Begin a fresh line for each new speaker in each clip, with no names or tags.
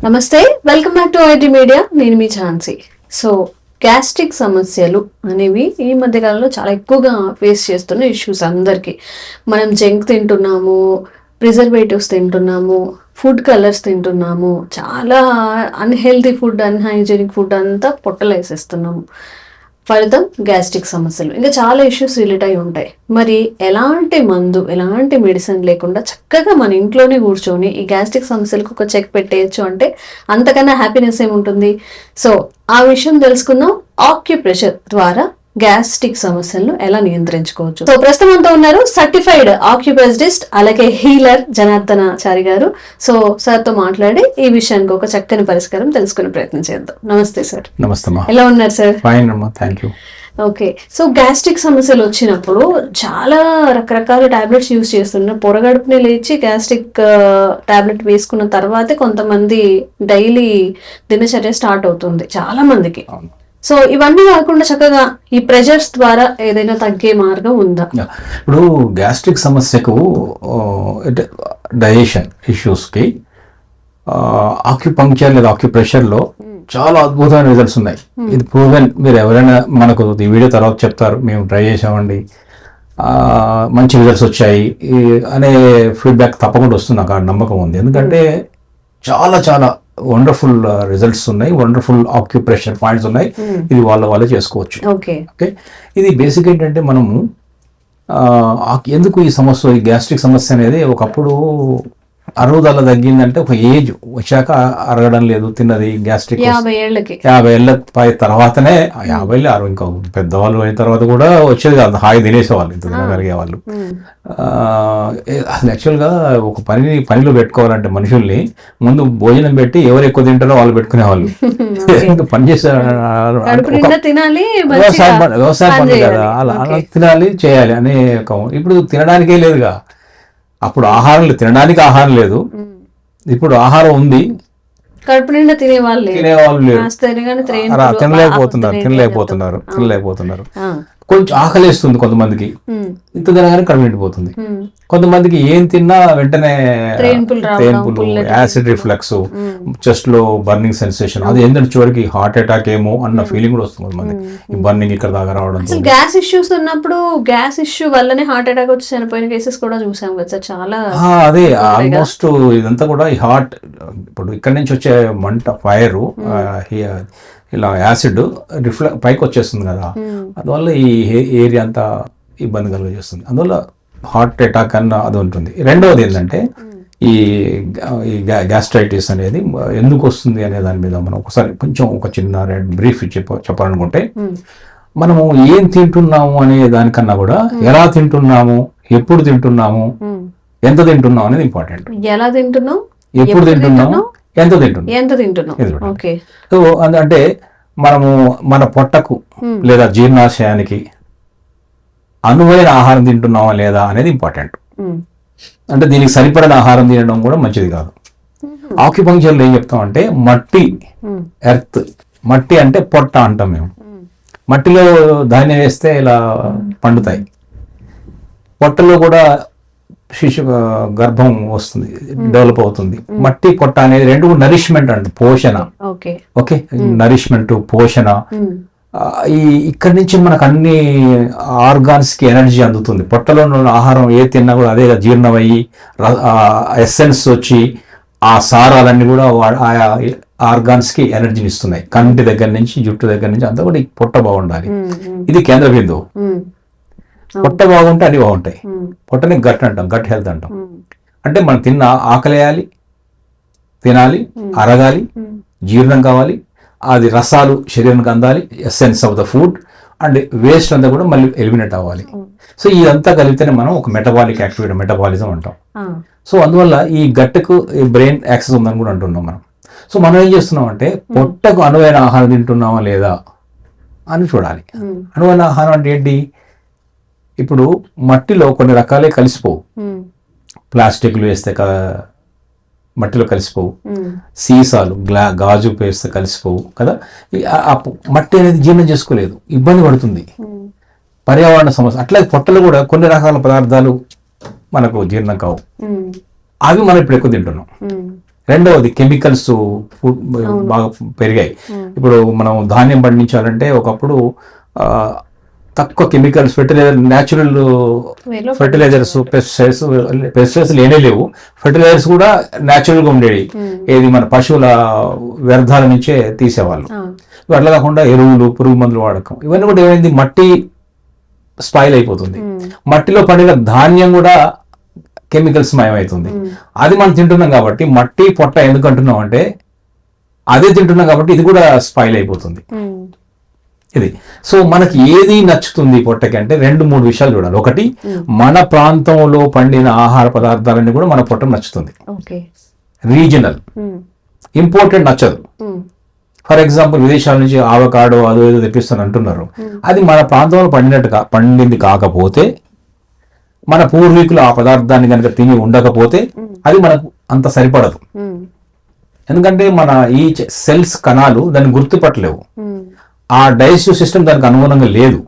నమస్తే, welcome back to IT media. నేను మీ Jhansi. So gastric సమస్యలు అనేవి ఈ మధ్య కాలంలో చాలా ఎక్కువగా ఫేస్ చేస్తున్న ఇష్యూస్ అందరికీ. మనం జంక్ తింటున్నాము, ప్రిజర్వేటివ్స్ తింటున్నాము, ఫుడ్ కలర్స్ తింటున్నాము, చాలా అన్హెల్తీ ఫుడ్, అన్హైజీనిక్ ఫుడ్ అంతా పొట్టలేసేస్తున్నాము. ఫలితం గ్యాస్ట్రిక్ సమస్యలు, ఇంకా చాలా ఇష్యూస్ రిలేట్ అయి ఉంటాయి. మరి ఎలాంటి మందు, ఎలాంటి మెడిసిన్ లేకుండా చక్కగా మన ఇంట్లోనే కూర్చొని ఈ గ్యాస్ట్రిక్ సమస్యలకు ఒక చెక్ పెట్టేయచ్చు అంటే అంతకన్నా హ్యాపీనెస్ ఏముంటుంది? సో ఆ విషయం తెలుసుకుందాం. ఆక్యుప్రెషర్ ద్వారా గ్యాస్ట్రిక్ సమస్యలను ఎలా నియంత్రించుకోవచ్చు. సో ప్రస్తుతం అంతా ఉన్నారు సర్టిఫైడ్ ఆక్యుపెస్టిస్ట్ అలాగే హీలర్ జనార్దనాచారి గారు. సో సార్ తో మాట్లాడి ఈ విషయానికి ఒక చక్కని పరిష్కారం తెలుసుకునే ప్రయత్నం చేద్దాం. నమస్తే సార్.
నమస్తే.
ఎలా ఉన్నారు సార్?
ఫైన్ అమ్మా, thank you.
Okay, so gastric సమస్యలు వచ్చినప్పుడు చాలా రకరకాల టాబ్లెట్స్ యూజ్ చేస్తున్నారు. పొరగడుపుని లేచి గ్యాస్ట్రిక్ టాబ్లెట్ వేసుకున్న తర్వాతే కొంతమంది డైలీ దినచర్య స్టార్ట్ అవుతుంది చాలా మందికి. సో ఇవన్నీ కాకుండా చక్కగా ఈ ప్రెషర్స్ ద్వారా ఏదైనా తగ్గే మార్గం ఉందా?
ఇప్పుడు గ్యాస్ట్రిక్ సమస్యకు డైజెషన్ ఇష్యూస్కి ఆక్యుపంక్చర్ లేదా ఆక్యుప్రెషర్లో చాలా అద్భుతమైన రిజల్ట్స్ ఉన్నాయి. ఇది ప్రూవెన్. మీరు ఎవరైనా మనకు ఈ వీడియో తర్వాత చెప్తారు, మేము ట్రై చేసామండి, మంచి రిజల్ట్స్ వచ్చాయి అనే ఫీడ్బ్యాక్ తప్పకుండా వస్తుంది. నాకు ఆ నమ్మకం ఉంది. ఎందుకంటే చాలా చాలా వండర్ఫుల్ రిజల్ట్స్ ఉన్నాయి, వండర్ఫుల్ ఆక్యుప్రెషర్ పాయింట్స్ ఉన్నాయి. ఇది వాళ్ళే చేసుకోవచ్చు. ఓకే, ఇది బేసిక్ ఏంటంటే మనము ఎందుకు ఈ సమస్య, ఈ గ్యాస్ట్రిక్ సమస్య అనేది ఒకప్పుడు అరుగుదల తగ్గిందంటే ఒక ఏజ్ వచ్చాక అరగడం లేదు తిన్నది. గ్యాస్ట్రిక్ 50 ఏళ్ళ తర్వాతనే, 50 60 ఇంకా పెద్దవాళ్ళు అయిన తర్వాత కూడా వచ్చేది కాదు, హాయి తినేసేవాళ్ళు, ఇంత తినగలిగే వాళ్ళు. యాక్చువల్గా ఒక పనిలో పెట్టుకోవాలంటే మనుషుల్ని ముందు భోజనం పెట్టి ఎవరు ఎక్కువ తింటారో వాళ్ళు పెట్టుకునేవాళ్ళు. పని చేసే వ్యవసాయం పని కదా, అలా తినాలి చేయాలి అనే. ఇప్పుడు తినడానికే లేదుగా. అప్పుడు ఆహారం తినడానికి ఆహారం లేదు, ఇప్పుడు ఆహారం ఉంది,
కడుపు నిండా తినేవాళ్ళు
తినలేకపోతున్నారు. కొంచెం ఆకలిస్తుంది కొంతమందికి, ఇంత తినగానే కడుపు నిండిపోతుంది. కొంతమందికి ఏం తిన్నా వెంటనే తేన్పులు, యాసిడ్ రిఫ్లక్స్, చెస్ట్ లో బర్నింగ్ సెన్సేషన్, అది ఏంటంటే చివరికి హార్ట్ అటాక్ ఏమో అన్న ఫీలింగ్ కూడా వస్తుంది కొంతమంది. ఈ బర్నింగ్ ఇక్కడ దాకా రావడం.
గ్యాస్ ఇష్యూస్ ఉన్నప్పుడు గ్యాస్ ఇష్యూ వల్లనే హార్ట్ అటాక్ వచ్చి చనిపోయిన కేసెస్ కూడా చూసాం కదా చాలా.
అదే ఆల్మోస్ట్ ఇదంతా కూడా ఈ హార్ట్, ఇప్పుడు ఇక్కడ నుంచి వచ్చే మంట, ఫైర్, ఇలా యాసిడ్ పైకి వచ్చేస్తుంది కదా, అందువల్ల ఈ ఏరియా అంతా ఇబ్బంది కలుగజేస్తుంది. అందువల్ల హార్ట్ అటాక్ అన్న అది ఉంటుంది. రెండవది ఏంటంటే ఈ గ్యాస్ట్రైటిస్ అనేది ఎందుకు వస్తుంది అనే దాని మీద మనం ఒకసారి కొంచెం ఒక చిన్న బ్రీఫ్ చెప్పాలనుకుంటే, మనము ఏం తింటున్నాము అనే దానికన్నా కూడా ఎలా తింటున్నాము, ఎప్పుడు తింటున్నాము, ఎంత తింటున్నాం అనేది ఇంపార్టెంట్.
ఎలా తింటున్నాం,
ఎప్పుడు తింటున్నాము, ఎంత తింటున్నాం. సో అంటే మనము మన పొట్టకు లేదా జీర్ణాశయానికి అనువైన ఆహారం తింటున్నామా లేదా అనేది ఇంపార్టెంట్. అంటే దీనికి సరిపడిన ఆహారం తినడం కూడా మంచిది కాదు. ఆక్యుపంక్చర్లో ఏం చెప్తామంటే మట్టి, ఎర్త్, మట్టి అంటే పొట్ట అంటాం మేము. మట్టిలో ధాన్యం వేస్తే ఇలా పండుతాయి, పొట్టలో కూడా గర్భం వస్తుంది, డెవలప్ అవుతుంది. మట్టి, పొట్ట అనేది రెండు నరిష్మెంట్ అండి, పోషణ. ఓకే, నరిష్మెంట్, పోషణ. ఇక్కడి నుంచి మనకు అన్ని ఆర్గాన్స్ కి ఎనర్జీ అందుతుంది. పొట్టలో ఉన్న ఆహారం ఏ తిన్నా కూడా అదే జీర్ణమయ్యి ఎసెన్స్ వచ్చి ఆ సారాలన్నీ కూడా ఆయా ఆర్గాన్స్ కి ఎనర్జీని ఇస్తున్నాయి. కంటి దగ్గర నుంచి జుట్టు దగ్గర నుంచి అంతా కూడా పొట్ట బాగుండాలి. ఇది కేంద్ర బిందువు. పొట్ట బాగుంటే అన్ని బాగుంటాయి. పొట్టని గట్ అంటాం, గట్ హెల్త్ అంటాం. అంటే మనం తిన్న ఆకలేయాలి, తినాలి, అరగాలి, జీర్ణం కావాలి, అది రసాలు శరీరానికి అందాలి, essence of the food, and waste అంతా కూడా మళ్ళీ ఎలిమినేట్ అవ్వాలి. సో ఇదంతా కలిపితేనే మనం ఒక మెటబాలిక్ యాక్టివిటీ, మెటబాలిజం అంటాం. సో అందువల్ల ఈ గట్టుకు బ్రెయిన్ యాక్సెస్ ఉందని కూడా అంటున్నాం మనం. సో మనం ఏం చేస్తున్నాం అంటే పొట్టకు అనువైన ఆహారం తింటున్నామా లేదా అని చూడాలి. అనువైన ఆహారం అంటే ఏంటి? ఇప్పుడు మట్టిలో కొన్ని రకాలే కలిసిపోవు. ప్లాస్టిక్లు వేస్తే మట్టిలో కలిసిపోవు, సీసాలు, గాజు వేస్తే కలిసిపోవు కదా. మట్టి అనేది జీర్ణం చేసుకోలేదు, ఇబ్బంది పడుతుంది, పర్యావరణ సమస్య. అట్లాగే పొట్టలు కూడా కొన్ని రకాల పదార్థాలు మనకు జీర్ణం కావు, అవి మనం ఇప్పుడు ఎక్కువ తింటున్నాం. రెండవది కెమికల్స్ బాగా పెరిగాయి. ఇప్పుడు మనం ధాన్యం పండించాలంటే ఒకప్పుడు తక్కువ chemicals, fertiliser, natural fertilisers, pesticides లేనే లేవు. ఫెర్టిలైజర్స్ కూడా న్యాచురల్గా ఉండేవి. ఏది మన పశువుల వ్యర్థాల నుంచే తీసేవాళ్ళు. అట్లా కాకుండా ఎరువులు, పురుగు మందులు వాడకం, ఇవన్నీ కూడా ఏమైంది, మట్టి స్పాయిల్ అయిపోతుంది. మట్టిలో పండిన ధాన్యం కూడా కెమికల్స్ మయమవుతుంది. అది మనం తింటున్నాం కాబట్టి మట్టి పొట్ట ఎందుకు అంటున్నాం అంటే అదే తింటున్నాం కాబట్టి ఇది కూడా స్పాయిల్ అయిపోతుంది. ఇది సో మనకి ఏది నచ్చుతుంది పొట్టకి అంటే 2-3 విషయాలు చూడాలి. ఒకటి, మన ప్రాంతంలో పండిన ఆహార పదార్థాలన్నీ కూడా మన పొట్టకు నచ్చుతుంది. రీజనల్, ఇంపోర్టెడ్ నచ్చదు. ఫర్ ఎగ్జాంపుల్ విదేశాల నుంచి ఆవకాడో అదో ఏదో తెప్పిస్తాను అంటున్నారు. అది మన ప్రాంతంలో పండింది కాకపోతే, మన పూర్వీకులు ఆ పదార్థాన్ని కనుక తిని ఉండకపోతే అది మనకు అంత సరిపడదు. ఎందుకంటే మన ఈ సెల్స్, కణాలు దాన్ని గుర్తుపట్టలేవు. ఆ డైజెస్టివ్ సిస్టమ్ దానికి అనుగుణంగా లేదు.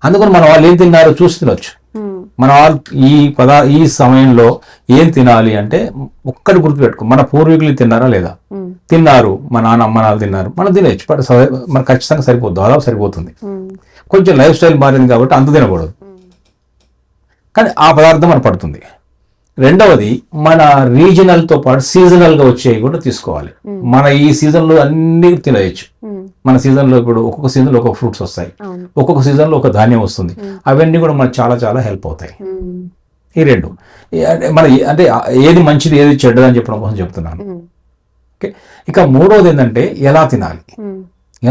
అందుకని మన వాళ్ళు ఏం తిన్నారో చూసి తినొచ్చు. మన వాళ్ళు ఈ సమయంలో ఏం తినాలి అంటే ఒక్కటి గుర్తుపెట్టుకో, మన పూర్వీకులు తిన్నారా లేదా, తిన్నారు, మా నాన్న అమ్మ నాన్న తిన్నారు, మనం తినచ్చు. మనకు ఖచ్చితంగా సరిపోతుంది, దాదాపు సరిపోతుంది. కొంచెం లైఫ్ స్టైల్ మారింది కాబట్టి అంత తినకూడదు, కానీ ఆ పదార్థం మనకు పడుతుంది. రెండవది, మన రీజనల్తో పాటు సీజనల్గా వచ్చేవి కూడా తీసుకోవాలి. మన ఈ సీజన్లో అన్ని తినవచ్చు. మన సీజన్లో ఇప్పుడు ఒక్కొక్క సీజన్లో ఒక్కొక్క ఫ్రూట్స్ వస్తాయి, ఒక్కొక్క సీజన్లో ఒక ధాన్యం వస్తుంది. అవన్నీ కూడా మనకు చాలా చాలా హెల్ప్ అవుతాయి. ఈ రెండు మన అంటే ఏది మంచిది ఏది చెడ్డది అని చెప్పడం కోసం చెప్తున్నాను. ఓకే, ఇక మూడవది ఏంటంటే ఎలా తినాలి.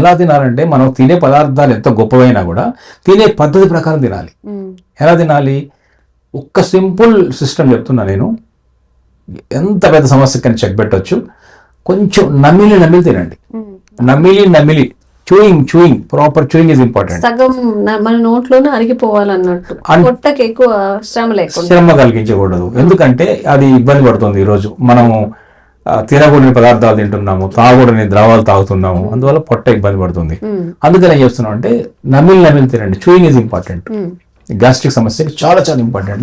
ఎలా తినాలంటే మనం తినే పదార్థాలు ఎంత గొప్పవైనా కూడా తినే పద్ధతి ప్రకారం తినాలి. ఎలా తినాలి? ఒక్క సింపుల్ సిస్టమ్ చెప్తున్నా నేను, ఎంత పెద్ద సమస్యకని చెక్ పెట్టవచ్చు. కొంచెం నమిలి తినండి. నమిలి chewing proper chewing is important.
సగం మన నోట్లోనే అరిగిపోవాలన్నట్టు, పొట్టకి ఎక్కువ
శ్రమ కలిగించకూడదు. ఎందుకంటే అది ఇబ్బంది పడుతుంది. ఈరోజు మనము తినకూడని పదార్థాలు తింటున్నాము, తాగకూడని ద్రవాలు తాగుతున్నాము, అందువల్ల పొట్ట ఇబ్బంది పడుతుంది. అందుకని ఏం చేస్తున్నాం అంటే నమిలి తినండి. Chewing is important. గ్యాస్ట్రిక్ సమస్యకి చాలా చాలా ఇంపార్టెంట్.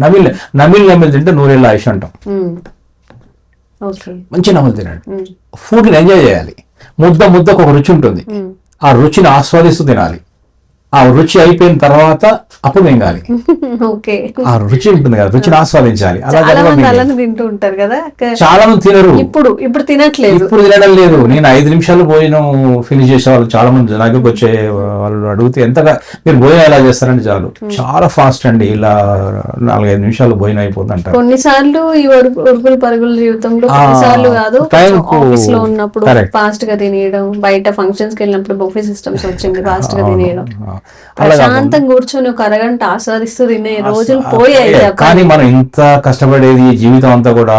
నమిలి తింటే 100 ఏళ్ళ ఆయుష్ అంటాం. మంచి నమిలి తినండి. ఫుడ్ని ఎంజాయ్ చేయాలి. ముద్దకు ఒక రుచి ఉంటుంది. ఆ రుచిని ఆస్వాదిస్తూ తినాలి. ఆ రుచి అయిపోయిన తర్వాత అప్పుడు మింగాలి. ఆ రుచి ఉంటుంది కదా, రుచిని ఆస్వాదించాలి.
తింటూ ఉంటారు కదా,
చాలా మంది తినరు.
ఇప్పుడు
తినడం లేదు. నేను 5 నిమిషాలు భోజనం ఫినిష్ చేసే వాళ్ళు చాలా మంది దగ్గరకు వచ్చే వాళ్ళు అడిగితే ఎంతగా మీరు భోజనం ఎలా చేస్తారంటే చాలు, చాలా ఫాస్ట్ అండి, ఇలా 4-5 నిమిషాలు భోజనం అయిపోతుంది అంటారు.
కొన్నిసార్లు ఈ ఉరుగులు పరుగుల జీవితంలో కొన్నిసార్లు కాదు, ఆఫీస్ లో ఉన్నప్పుడు ఫాస్ట్ గా తినేయడం, బయట ఫంక్షన్స్ కి వెళ్ళినప్పుడు బఫే సిస్టమ్స్ వచ్చింది, ఫాస్ట్ గా తినేయడం, ప్రశాంతం కూర్చొని ఒక అరగంట ఆస్వాదిస్తూ తినే రోజులు పోయాయి.
కానీ మనం ఇంత కష్టపడేది జీవితం అంతా కూడా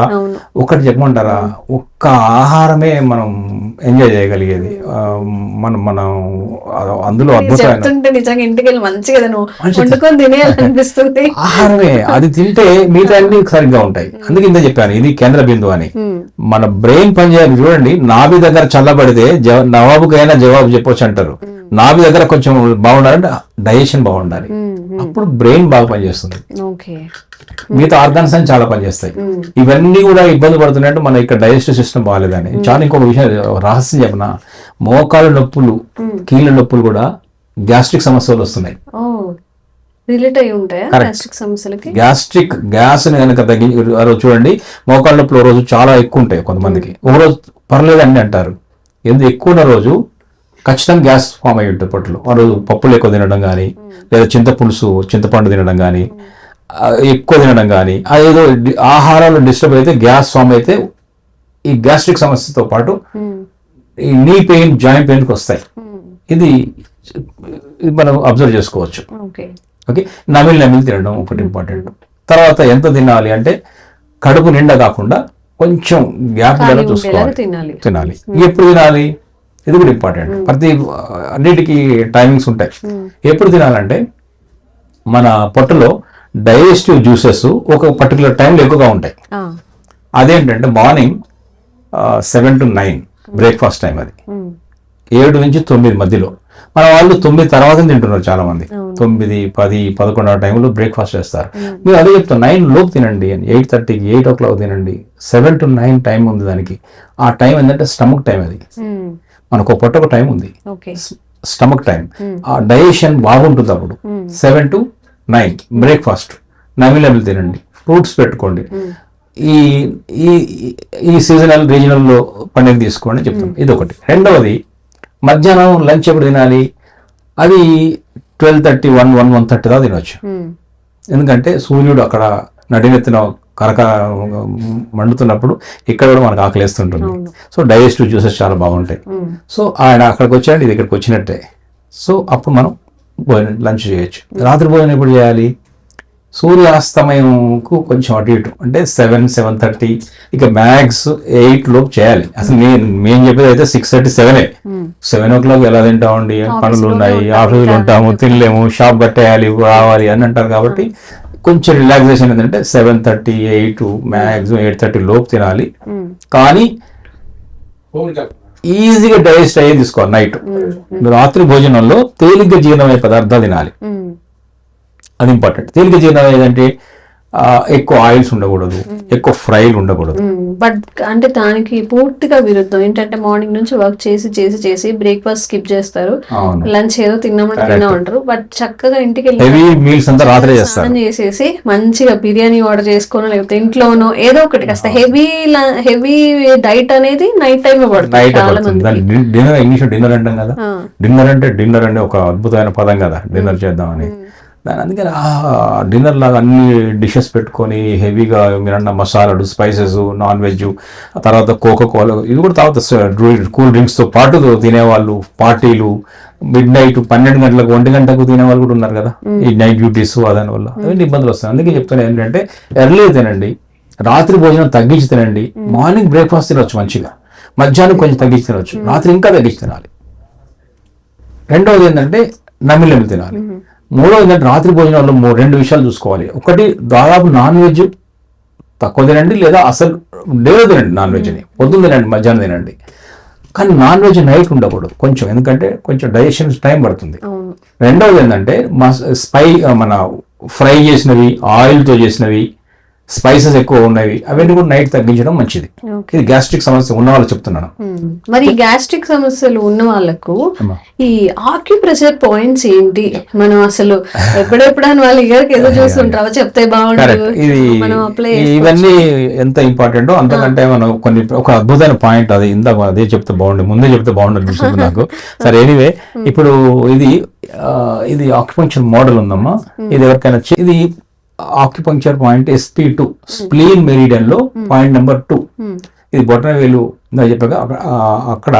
ఒకటి చెప్పమంటారా, ఒక్క ఆహారమే మనం ఎంజాయ్ చేయగలిగేది. మనం అందులో
చెప్తుంటే నిజంగా ఇంటికి వెళ్ళి మంచిగా వండుకొని తినేయాలనిపిస్తుంది.
ఆహారమే, అది తింటే మిగతా అన్ని సరిగ్గా ఉంటాయి. అందుకే ఇంత చెప్పాను, ఇది కేంద్ర బిందువు అని. మన బ్రెయిన్ పనిచేయాలి. చూడండి, నాభి దగ్గర చల్లబడితే నవాబుకైనా జవాబు చెప్పొచ్చు అంటారు. నాభి దగ్గర కొంచెం బాగుండాలంటే డైజెషన్ బాగుండాలి, అప్పుడు బ్రెయిన్ బాగా పనిచేస్తుంది. మిగతా ఆర్గాన్స్ అని చాలా పనిచేస్తాయి. ఇవన్నీ కూడా ఇబ్బంది పడుతున్నాయంటే మన ఇక్కడ డైజెస్టివ్ సిస్టమ్ బాగాలేదని. చాలా ఇంకొక విషయం రహస్యం చెప్పిన, మోకాలు నొప్పులు, కీళ్ళ నొప్పులు కూడా గ్యాస్ట్రిక్ సమస్యలు వస్తున్నాయి. గ్యాస్ట్రిక్ గ్యాస్ కనుక చూడండి, మోకాళ్ళ నొప్పులు రోజు చాలా ఎక్కువ ఉంటాయి. కొంతమందికి ఒకరోజు పర్లేదు అని అంటారు. ఎందుకు ఎక్కువ ఉన్న రోజు ఖచ్చితంగా గ్యాస్ ఫామ్ అయ్యి ఉంటుంది పొట్టలో. ఆ రోజు పప్పులు ఎక్కువ తినడం కానీ, లేదా చింతపండు తినడం కానీ, ఎక్కువ తినడం కానీ, అదేదో ఆహారాలు డిస్టర్బ్ అయితే గ్యాస్ ఫామ్ అయితే ఈ గ్యాస్ట్రిక్ సమస్యతో పాటు ఈ నీ పెయిన్, జాయింట్ పెయిన్కి వస్తాయి. ఇది మనం అబ్జర్వ్ చేసుకోవచ్చు. ఓకే, నమిలి తినడం ఒకటి ఇంపార్టెంట్. తర్వాత ఎంత తినాలి అంటే కడుపు నిండా కాకుండా కొంచెం గ్యాప్ చూసుకోవాలి, తినాలి. ఎప్పుడు తినాలి ఇది కూడా ఇంపార్టెంట్. ప్రతి అన్నిటికీ టైమింగ్స్ ఉంటాయి. ఎప్పుడు తినాలంటే మన పొట్టలో డైజెస్టివ్ జ్యూసెస్ ఒక పర్టికులర్ టైంలో ఎక్కువగా ఉంటాయి. అదేంటంటే మార్నింగ్ 7 to 9 బ్రేక్ఫాస్ట్ టైం, అది 7 నుంచి 9 మధ్యలో. మన వాళ్ళు 9 తర్వాత తింటున్నారు చాలా మంది. 9, 10, 11 టైంలో బ్రేక్ఫాస్ట్ చేస్తారు. మీరు అదే చెప్తాను 9 లోపు తినండి అని, 8:30కి 8 o'clock తినండి. 7 to 9 టైం ఉంది దానికి. ఆ టైం ఏంటంటే స్టమక్ టైం. అది మనకు పొట్టకు టైం ఉంది, స్టమక్ టైం. ఆ డైజెషన్ బాగుంటుంది అప్పుడు. 7 to 9 బ్రేక్ఫాస్ట్ నమిలమిలి తినండి, ఫ్రూట్స్ పెట్టుకోండి. ఈ ఈ ఈ సీజనల్ రీజనల్లో పండుగ తీసుకోండి చెప్తాం. ఇది ఒకటి. రెండవది, మధ్యాహ్నం లంచ్ ఎప్పుడు తినాలి? అది 12:30, 1:30 దాకా తినవచ్చు. ఎందుకంటే సూర్యుడు అక్కడ నడినెత్తిన కరక మండుతున్నప్పుడు ఇక్కడ కూడా మనకు ఆకలిస్తుంటుంది. సో డైజెస్టివ్ జ్యూసెస్ చాలా బాగుంటాయి. సో ఆయన అక్కడికి వచ్చాడు, ఇది ఇక్కడికి వచ్చినట్టే. సో అప్పుడు మనం లంచ్ చేయొచ్చు. రాత్రి భోజనం ఎప్పుడు చేయాలి? సూర్యాస్తమయంకు కొంచెం అటు ఇటు, అంటే 7, 7:30, ఇక మ్యాక్స్ 8 లోపు చేయాలి. అసలు మేము చెప్పేది అయితే 6:30, 7 o'clock ఎలా తింటామండి? పనులు ఉన్నాయి, ఆఫీసులు ఉంటాము, తినలేము, షాప్ కట్టేయాలి, రావాలి అని అంటారు. కాబట్టి కొంచెం రిలాక్సేషన్ ఏంటంటే 7:30, 8, మ్యాక్సిమం 8:30 లోపు తినాలి. కానీ ఈజీగా డైజెస్ట్ అయ్యే తీసుకోవాలి. నైట్ రాత్రి భోజనంలో తేలిగ్గా జీర్ణమయ్యే పదార్థాలు తినాలి. అది ఇంపార్టెంట్. తేలిక జీర్ణం ఏదంటే ఎక్కువ ఆయిల్స్ ఉండకూడదు, ఎక్కువ ఫ్రైలు ఉండకూడదు.
బట్ అంటే దానికి పూర్తిగా విరుద్ధం ఏంటంటే మార్నింగ్ నుంచి వర్క్ చేసి చేసి చేసి బ్రేక్ఫాస్ట్ స్కిప్ చేస్తారు, లంచ్ ఏదో తిన్నామంటారు. బట్ చక్కగా ఇంటికి
హెవీ మీల్స్ అంతా రాత్రి చేస్తారు,
చేసేసి మంచిగా బిర్యానీ ఆర్డర్ చేసుకోనో లేకపోతే ఇంట్లోనో ఏదో ఒకటి కాస్త హెవీ డైట్ అనేది నైట్ టైం పడుతుంది.
డిన్నర్, ఇంగ్లీష్ డిన్నర్ అంటాం కదా, డిన్నర్ అంటే డిన్నర్ అంటే ఒక అద్భుతమైన పదం కదా, డిన్నర్ చేద్దామని. అందుకని డిన్నర్ లాగా అన్ని డిషెస్ పెట్టుకొని హెవీగా మీరన్న మసాలాలు, స్పైసెస్, నాన్ వెజ్, తర్వాత కోకోకోలా ఇవి కూడా తాగుతారు. కూల్ డ్రింక్స్తో పాటు తినేవాళ్ళు, పార్టీలు, మిడ్ నైట్ 12 గంటలకు 1 గంటకు తినేవాళ్ళు కూడా ఉన్నారు కదా, ఈ నైట్ డ్యూటీస్. దాని వల్ల అవన్నీ ఇబ్బందులు వస్తాయి. అందుకే చెప్తాను ఏంటంటే ఎర్లీ తినండి, రాత్రి భోజనం తగ్గించి తినండి. మార్నింగ్ బ్రేక్ఫాస్ట్ తినవచ్చు మంచిగా, మధ్యాహ్నం కొంచెం తగ్గించి తినవచ్చు, రాత్రి ఇంకా తగ్గించి తినాలి. రెండవది ఏంటంటే నమిలి తినాలి. మూడవది ఏంటంటే రాత్రి భోజనంలో 2 విషయాలు చూసుకోవాలి. ఒకటి, దాదాపు నాన్ వెజ్ తక్కువ తినండి, లేదా అసలు డేలో తినండి. నాన్ వెజ్ని పొద్దున్న తినండి, మధ్యాహ్నం తినండి. కానీ నాన్ వెజ్ నైట్ ఉండకూడదు కొంచెం, ఎందుకంటే కొంచెం డైజెషన్ టైం పడుతుంది. రెండవది ఏంటంటే మన ఫ్రై చేసినవి, ఆయిల్తో చేసినవి, స్పైసెస్ ఎక్కువ ఉన్నవి అవన్నీ కూడా నైట్ తగ్గించడం మంచిది. ఇది గ్యాస్ట్రిక్ సమస్య ఉన్న వాళ్ళు చెప్తున్నాను.
మరి గ్యాస్ట్రిక్ సమస్యలు ఉన్న వాళ్ళకు ఈ ఆక్యుప్రెషర్ పాయింట్స్ ఏంటి? మనం అసలు ఎప్పుడెప్పుడని వాళ్ళ ఇయర్కి ఏదో చూస్తుంటావా, చెప్తే బాగుంటుంది.
ఇవన్నీ ఎంత ఇంపార్టెంటో అంతకంటే మనం ఒక అద్భుతమైన పాయింట్ అది ఇందాక అదే చెప్తే బాగుండు, ముందే చెప్తే బాగుండు అనిపిస్తుంది నాకు. సరే, ఎనీవే, ఇప్పుడు ఇది ఆక్యుపంక్చర్ మోడల్ ఉందమ్మా. ఇది ఎవరికైనా ఇది acupuncture point SP2 spleen meridian లో పాయింట్ నెంబర్ 2. ఇది బొటన వేలు చెప్పాక అక్కడ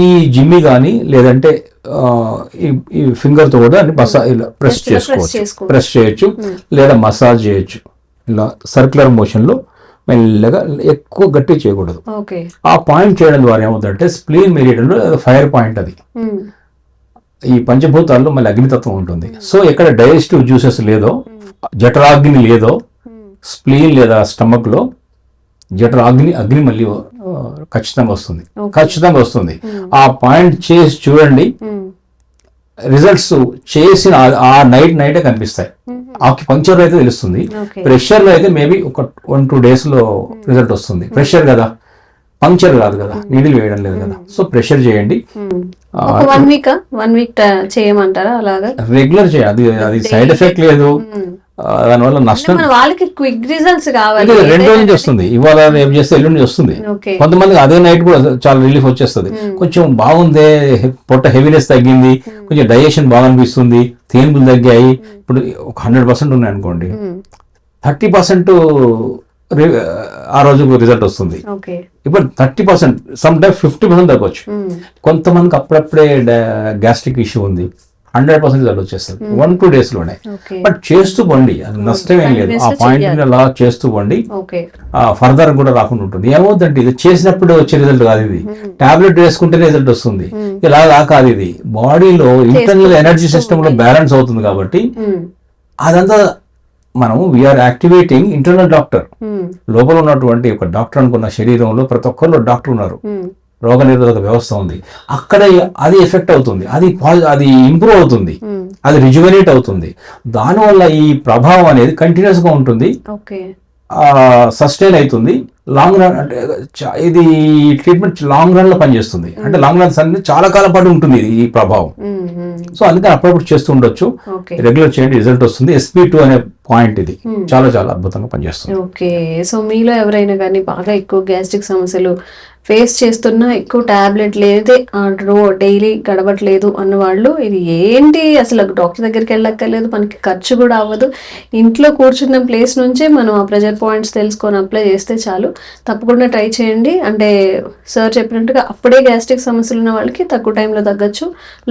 ఈ జిమ్మి కానీ లేదంటే ఈ ఫింగర్ తో కూడా ఇలా ప్రెస్ చేయొచ్చు లేదా మసాజ్ చేయొచ్చు. ఇలా సర్క్యులర్ మోషన్ లో మెల్లగా, ఎక్కువ గట్టి చేయకూడదు. ఆ పాయింట్ చేయడం ద్వారా ఏమవుతుందంటే స్ప్లీన్ మెరిడియన్ లో ఫైర్ పాయింట్. అది ఈ పంచభూతాల్లో మళ్ళీ అగ్నితత్వం ఉంటుంది. సో ఎక్కడ డైజెస్టివ్ జ్యూసెస్ లేదో, జఠరాగ్ని లేదో, స్ప్లీన్ లేదా స్టమక్ లో అగ్ని మళ్ళీ ఖచ్చితంగా వస్తుంది. ఆ పాయింట్ చేసి చూడండి, రిజల్ట్స్ చేసిన ఆ నైటే కనిపిస్తాయి. ఆక్యుపంక్చర్ లో అయితే తెలుస్తుంది, ప్రెషర్ లో అయితే మేబీ ఒక 1-2 days లో రిజల్ట్ వస్తుంది. ప్రెషర్ కదా, పంక్చర్ కాదు కదా, నీడిల్ వేయడం లేదు కదా. సో ప్రెషర్ చేయండి.
1 week చేయమంటారా? అలాగా రెగ్యులర్
చేయాలి. అది సైడ్ ఎఫెక్ట్ లేదు, దానివల్ల నష్టం.
వాళ్ళకి క్విక్ రిజల్ట్స్ కావాలి.
2 రోజుల నుంచి వస్తుంది, ఇవాళ రేపు చేస్తే ఎల్లుండి వస్తుంది. కొంతమందికి అదే నైట్ కూడా చాలా రిలీఫ్ వచ్చేస్తుంది. కొంచెం బాగుంది, పొట్ట హెవీనెస్ తగ్గింది, కొంచెం డైజెషన్ బాగా అనిపిస్తుంది, తేన్పులు తగ్గాయి. ఇప్పుడు 100% ఉన్నాయి అనుకోండి, 30% ఆ రోజు రిజల్ట్ వస్తుంది. ఇప్పుడు 30%, సమ్ టైమ్ 50% తగ్గొచ్చు. కొంతమందికి అప్పుడప్పుడే గ్యాస్ట్రిక్ ఇష్యూ ఉంది, 100% రిజల్ట్ వచ్చేస్తుంది 1-2 days లోనే. బట్ చేస్తూ పోండి, అది నష్టం ఏం లేదు. ఆ పాయింట్ అలా చేస్తూ పోండి, ఫర్దర్ కూడా రాకుండా ఉంటుంది. ఏమవుతుందంటే ఇది చేసినప్పుడు వచ్చే రిజల్ట్ కాదు, ఇది టాబ్లెట్ వేసుకుంటేనే రిజల్ట్ వస్తుంది. ఇలా కాదు, ఇది బాడీలో ఇంటర్నల్ ఎనర్జీ సిస్టమ్ లో బ్యాలెన్స్ అవుతుంది. కాబట్టి అదంతా మనం వీఆర్ యాక్టివేటింగ్ ఇంటర్నల్ డాక్టర్. లోపల ఉన్నటువంటి ఒక డాక్టర్ అనుకున్న శరీరంలో ప్రతి ఒక్కరిలో డాక్టర్ ఉన్నారు. రోగనిరోధక వ్యవస్థ ఉంది, అక్కడ అది ఎఫెక్ట్ అవుతుంది, అది ఇంప్రూవ్ అవుతుంది, అది రిజువనేట్ అవుతుంది. దానివల్ల ఈ ప్రభావం అనేది కంటిన్యూస్ గా ఉంటుంది, సస్టైన్ అవుతుంది. లాంగ్ రన్ అంటే ఇది ట్రీట్మెంట్ లాంగ్ రన్ లో పనిచేస్తుంది. అంటే లాంగ్ రన్ అనేది చాలా కాలం పాటు ఉంటుంది ఈ ప్రభావం. సో అందుకని అప్పుడప్పుడు చేస్తూ ఉండొచ్చు, రెగ్యులర్ చేయండి, రిజల్ట్ వస్తుంది. SP2 అనే పాయింట్ ఇది చాలా చాలా అద్భుతంగా పనిచేస్తుంది.
ఓకే, సో మీలో ఎవరైనా కానీ బాగా ఎక్కువ గ్యాస్ట్రిక్ సమస్యలు ఫేస్ చేస్తున్నా, ఎక్కువ టాబ్లెట్ లేదే డైలీ గడవట్లేదు అన్న వాళ్ళు, ఇది ఏంటి అసలు డాక్టర్ దగ్గరికి వెళ్ళక్కర్లేదు, మనకి ఖర్చు కూడా అవ్వదు, ఇంట్లో కూర్చున్న ప్లేస్ నుంచే మనం ఆ ప్రెజర్ పాయింట్స్ తెలుసుకొని అప్లై చేస్తే చాలు, తప్పకుండా ట్రై చేయండి. అంటే సార్ చెప్పినట్టుగా అప్పుడే గ్యాస్ట్రిక్ సమస్యలు ఉన్న వాళ్ళకి తక్కువ టైంలో తగ్గచ్చు,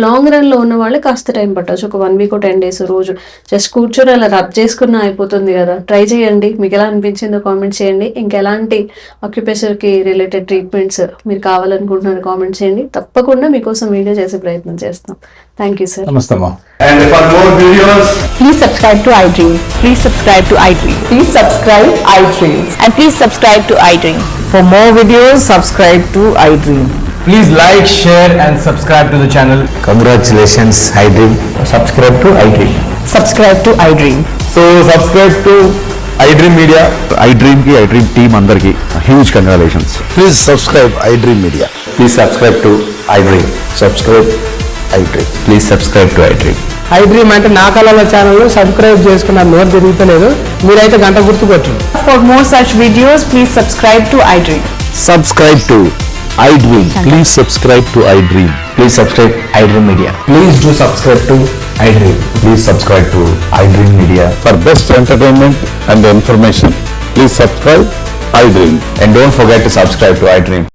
లాంగ్ రన్లో ఉన్న వాళ్ళకి కాస్త టైం పట్టచ్చు, ఒక 1 వీక్ 10 డేస్ రోజు జస్ట్ కూర్చొని అలా రబ్ చేసుకున్నా అయిపోతుంది కదా. ట్రై చేయండి, మీకు ఎలా అనిపించిందో కామెంట్ చేయండి. ఇంకెలాంటి ఆక్యుపేషన్కి రిలేటెడ్ ట్రీట్మెంట్స్ మీరు కావాలనుకుంటున్నారు కామెంట్ చేయండి, తప్పకుండా మీకోసం వీడియో చేసే ప్రయత్నం చేస్తాం. Thank you sir.
నమస్తే అమ్మా.
And for more videos,
Please subscribe to iDream. Please subscribe to iDream.
Please subscribe iDream.
And please subscribe to iDream.
For more videos, subscribe to iDream.
please like, share and subscribe to the channel.
Congratulations, iDream. Subscribe to iDream.
Subscribe to iDream.
So subscribe to iDream Media.
iDream ki iDream team andarki huge congratulations.
Please subscribe iDream Media.
Please subscribe to iDream.
Subscribe iDream.
Please subscribe to iDream.
iDream అంటే నా కళల channel subscribe చేసుకున్న note తిరుగుతలేదు, మీరైతే గంట గుర్తు కొట్టండి.
For more such videos, please subscribe to iDream.
Subscribe to iDream. Please subscribe to iDream. Please subscribe iDream Media.
Please do subscribe to iDream.
Please subscribe to iDream Media.
For best entertainment and information, please subscribe iDream.
And don't forget to subscribe to iDream.